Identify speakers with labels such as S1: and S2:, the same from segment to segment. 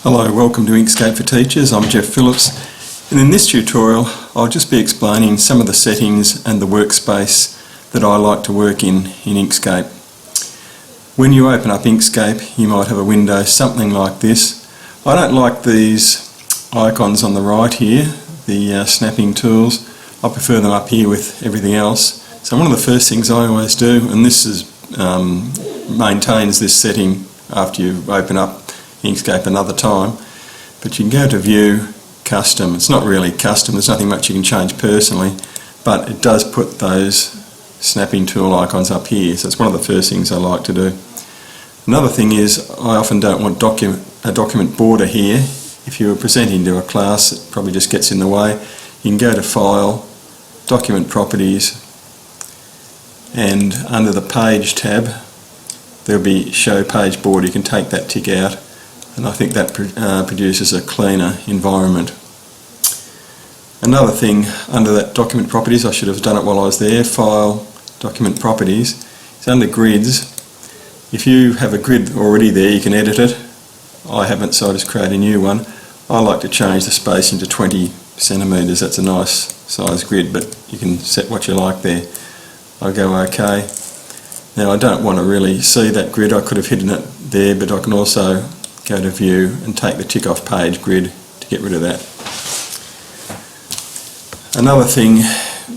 S1: Hello, welcome to Inkscape for Teachers. I'm Geoff Phillips, and in this tutorial I'll just be explaining some of the settings and the workspace that I like to work in Inkscape. When you open up Inkscape you might have a window something like this. I don't like these icons on the right here, the snapping tools. I prefer them up here with everything else. So one of the first things I always do, and this maintains this setting after you open up Inkscape another time, but you can go to View, Custom. It's not really custom, there's nothing much you can change personally, but it does put those snapping tool icons up here, so it's one of the first things I like to do. Another thing is I often don't want a document border here. If you were presenting to a class it probably just gets in the way. You can go to File, Document Properties, and under the Page tab there'll be Show Page Border. You can take that tick out, and I think that produces a cleaner environment. Another thing under that Document Properties, I should have done it while I was there, File, Document Properties, is under Grids. If you have a grid already there you can edit it. I haven't, so I just create a new one. I like to change the spacing to 20 centimetres, that's a nice size grid, but you can set what you like there. I go OK. Now I don't want to really see that grid, I could have hidden it there, but I can also go to View and take the tick off page grid to get rid of that. Another thing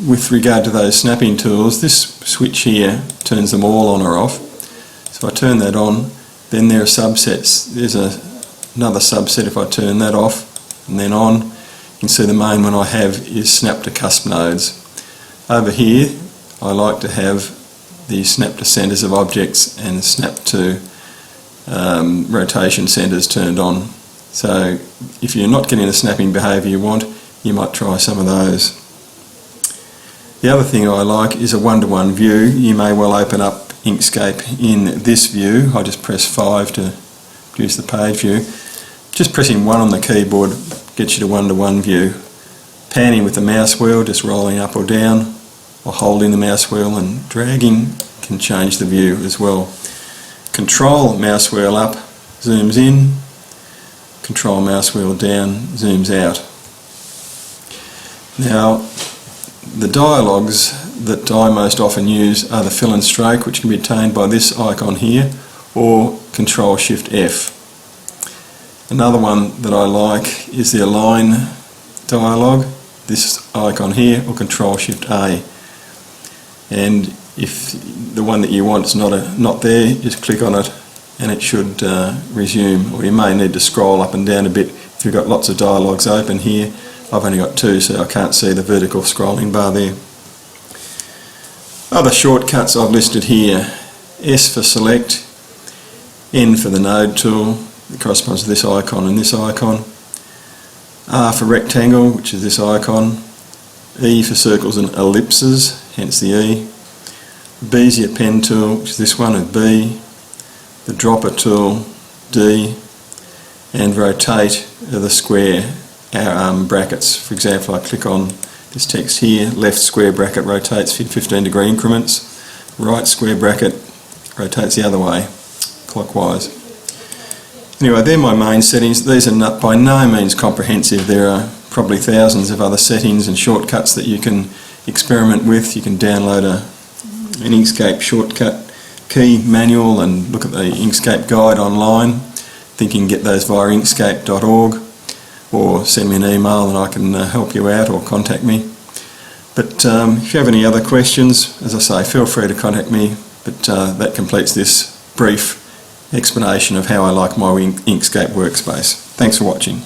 S1: with regard to those snapping tools, this switch here turns them all on or off. So if I turn that on, then there are subsets. There's another subset if I turn that off and then on. You can see the main one I have is Snap to Cusp Nodes. Over here I like to have the Snap to Centres of Objects and Snap to Rotation Centres turned on. So if you're not getting the snapping behaviour you want, you might try some of those. The other thing I like is a one-to-one view. You may well open up Inkscape in this view. I just press 5 to produce the page view. Just pressing 1 on the keyboard gets you to one-to-one view. Panning with the mouse wheel, just rolling up or down, or holding the mouse wheel and dragging can change the view as well. Control mouse wheel up, zooms in, control mouse wheel down, zooms out. Now the dialogues that I most often use are the fill and stroke, which can be obtained by this icon here, or Control Shift F. Another one that I like is the Align dialogue, this icon here, or Control Shift A. And if the one that you want is not there, just click on it and it should resume, or you may need to scroll up and down a bit if you've got lots of dialogues open here. I've only got 2, so I can't see the vertical scrolling bar there. Other shortcuts I've listed here: S for Select, N for the Node tool, that corresponds to this icon and this icon, R for Rectangle, which is this icon, E for Circles and Ellipses, hence the E, Bezier Pen tool, which is this one, a B, the Dropper tool, D, and Rotate are the square brackets. For example, I click on this text here, left square bracket rotates 15-degree increments, right square bracket rotates the other way, clockwise. Anyway, they're my main settings. These are by no means comprehensive. There are probably thousands of other settings and shortcuts that you can experiment with. You can download an Inkscape shortcut key manual and look at the Inkscape guide online. I think you can get those via inkscape.org, or send me an email and I can help you out, or contact me. But if you have any other questions, as I say, feel free to contact me. But that completes this brief explanation of how I like my Inkscape workspace. Thanks for watching.